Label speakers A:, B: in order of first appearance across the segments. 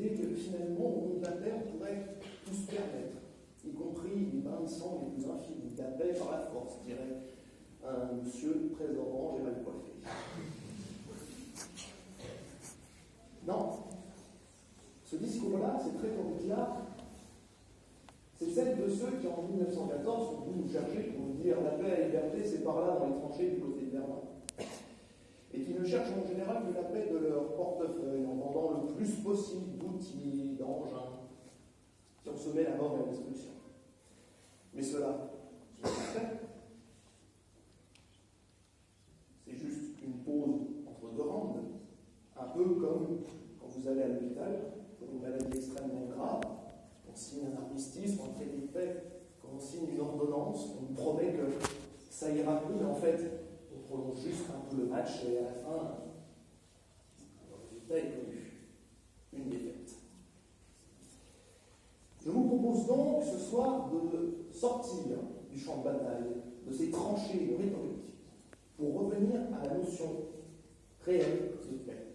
A: l'idée que finalement, au monde de la paix, on pourrait tout se permettre, y compris les bains de sang les plus infinis. La paix par la force, dirait un monsieur très orange et mal coiffé. Non. Ce discours-là, c'est très théorique-là, c'est celle de ceux qui, en 1914, sont venus nous chercher pour nous dire la paix et la liberté, c'est par là, dans les tranchées du côté de Berlin. Et qui ne cherchent en général que la paix de leur portefeuille, en vendant le plus possible d'outils, d'engins, qui ont semé la mort et la destruction. Mais cela, c'est fait. C'est juste une pause entre deux rondes, un peu comme quand vous allez à l'hôpital pour une maladie extrêmement grave, on signe un armistice, un traité de paix, quand on signe une ordonnance, on nous promet que ça ira mieux, mais en fait, on prolonge juste un peu le match et à la fin, le résultat est connu. Une défaite. Je vous propose donc ce soir de sortir du champ de bataille, de ces tranchées de rhétorique, pour revenir à la notion réelle de paix.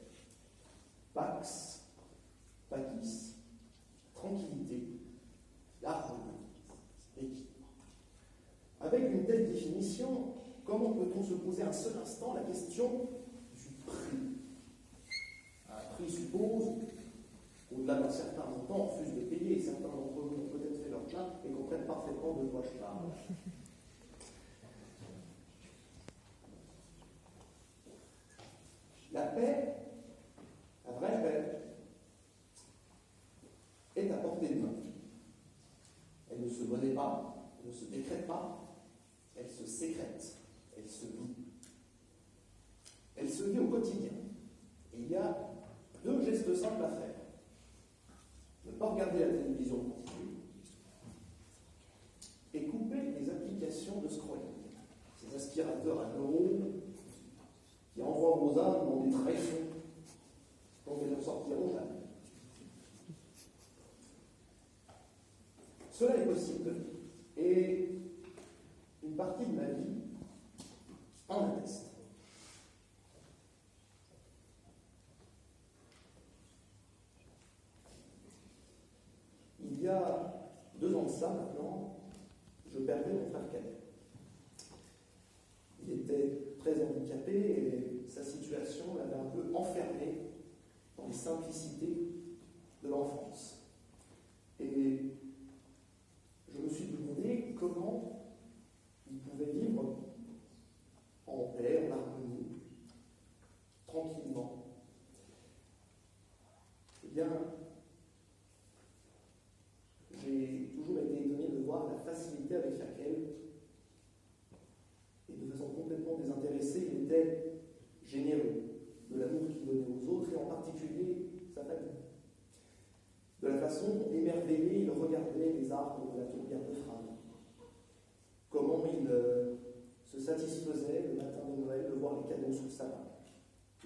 A: Pax, pacis, tranquillité, harmonie, équilibre. Avec une telle définition, comment peut-on se poser un seul instant la question du prix? Un prix suppose, au-delà d'un certain montant, on refuse de payer, et certains d'entre vous ont peut-être fait leur plein et comprennent parfaitement de quoi je parle. La paix, la vraie paix, est à portée de main. Elle ne se monnaie pas, elle ne se décrète pas, elle se sécrète, elle se vit. Elle se vit au quotidien. Et il y a deux gestes simples à faire. Ne pas regarder la télévision en continu et couper les applications de scrolling. Ces aspirateurs à neurones qui envoient vos âmes dans des trahisons dont elles ne sortiront jamais. Cela est possible et une partie de ma vie en atteste. Il y a 2 ans de ça maintenant, je perdais mon frère cadet. Il était très handicapé et sa situation l'avait un peu enfermé dans les simplicités de l'enfance. Et je me suis demandé comment il pouvait vivre en paix, en harmonie, tranquillement. Eh bien, j'ai toujours été étonné de voir la facilité avec laquelle, et de façon complètement désintéressée, il était généreux de l'amour qu'il donnait aux autres, et en particulier sa famille. De la façon dont, émerveillé, il regardait les arbres de la tourbière de Frame. Comment il se satisfaisait le matin de Noël de voir les cadeaux sous le sapin,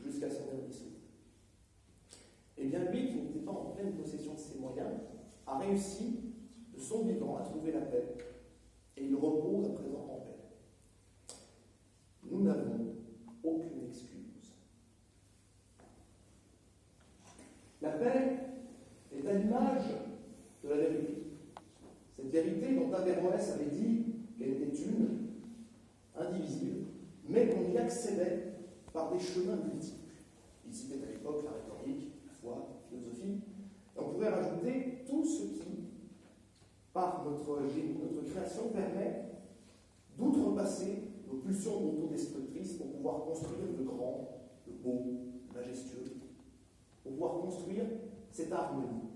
A: jusqu'à son dernier souffle. Eh bien, lui, qui n'était pas en pleine possession de ses moyens, a réussi de son vivant à trouver la paix, et il repose à présent en paix. Nous n'avons aucune excuse. La paix est à l'image de la vérité. Cette vérité dont Averroès avait dit qu'elle était une, indivisible, mais qu'on y accédait par des chemins multiples. Il citait à l'époque la rhétorique, la foi, la philosophie, et on pourrait rajouter tout ce qui, par notre génie, notre création, permet d'outrepasser nos pulsions autodestructrices pour pouvoir construire le grand, le beau, le majestueux, pour pouvoir construire cette harmonie.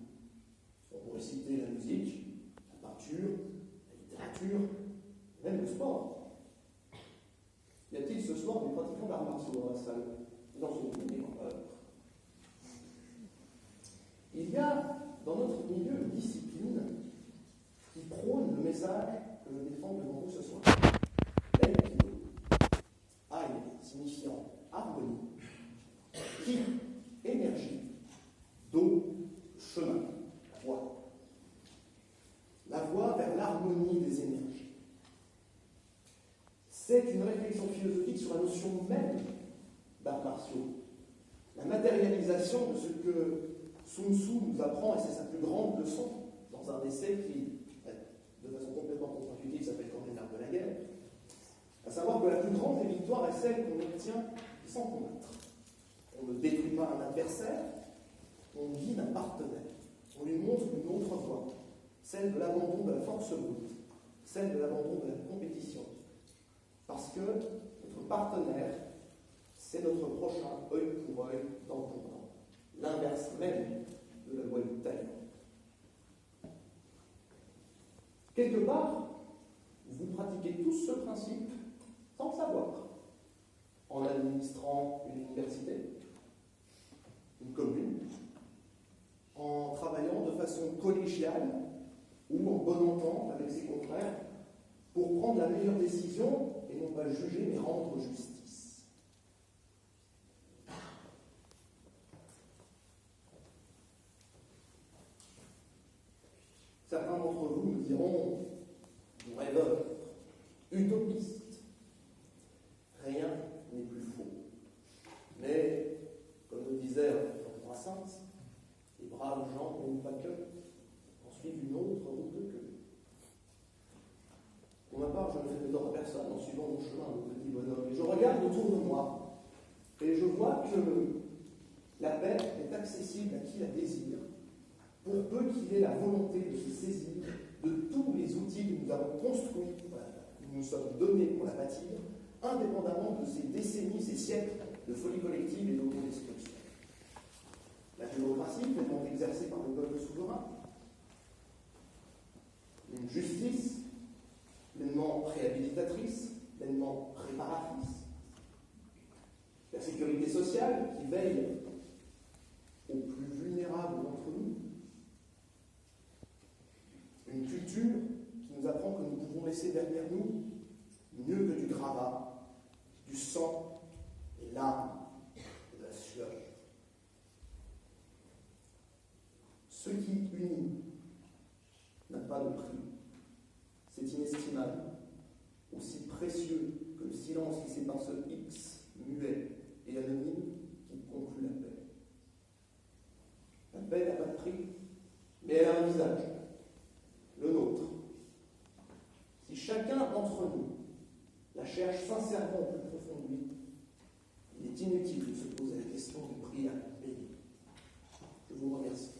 A: On pourrait citer la musique, la peinture, la littérature, même le sport. Y a-t-il ce soir des pratiquants d'arts martiaux dans la salle? Dans son milieu, il y a dans notre milieu une discipline qui prône le message que je défends devant vous ce soir. L'aïkido. Aïe signifiant harmonie, ki, énergie, do, chemin, voie. La voie vers l'harmonie des énergies. C'est une réflexion philosophique sur la notion même d'arts martiaux. La matérialisation de ce que Sun Tzu nous apprend, et c'est sa plus grande leçon, dans un essai qui, de façon complètement contre-intuitive, s'appelle Quand l'art de la guerre, à savoir que la plus grande des victoires est celle qu'on obtient sans combattre. On ne détruit pas un adversaire, on guide un partenaire, on lui montre une autre voie, celle de l'abandon de la force brute, celle de l'abandon de la compétition. Parce que notre partenaire, c'est notre prochain, œil pour œil, dent pour dent. L'inverse même de la loi du talion. Quelque part, vous pratiquez tous ce principe sans le savoir, en administrant une université, une commune, en travaillant de façon collégiale ou en bonne entente avec ses confrères pour prendre la meilleure décision et non pas juger mais rendre justice. Certains d'entre vous me diront, rêveurs, utopistes, rien n'est plus faux. Mais, comme le disait Brassens, les braves gens n'aiment pas que, en suivent une autre route que. Pour ma part, je ne fais de tort à personne en suivant mon chemin, mon petit bonhomme. Et je regarde autour de moi et je vois que la paix est accessible à qui la désire, pour peu qu'il ait la volonté de se saisir de tous les outils que nous avons construits, que nous nous sommes donnés pour la bâtir, indépendamment de ces décennies, ces siècles de folie collective et d'autodestruction. La démocratie, pleinement exercée par le peuple souverain, une justice pleinement réhabilitatrice, pleinement préparatrice, la sécurité sociale qui veille aux plus vulnérables d'entre nous, une culture qui nous apprend que nous pouvons laisser derrière nous mieux que du gravat, du sang, des larmes et de la sueur. Ce qui unit n'a pas de prix. C'est inestimable, aussi précieux que le silence qui sépare ce X muet et anonyme qui conclut la paix. La paix n'a pas de prix, mais elle a un visage, le nôtre. Si chacun d'entre nous la cherche sincèrement au plus profond de lui, il est inutile de se poser la question du prix à payer. Je vous remercie.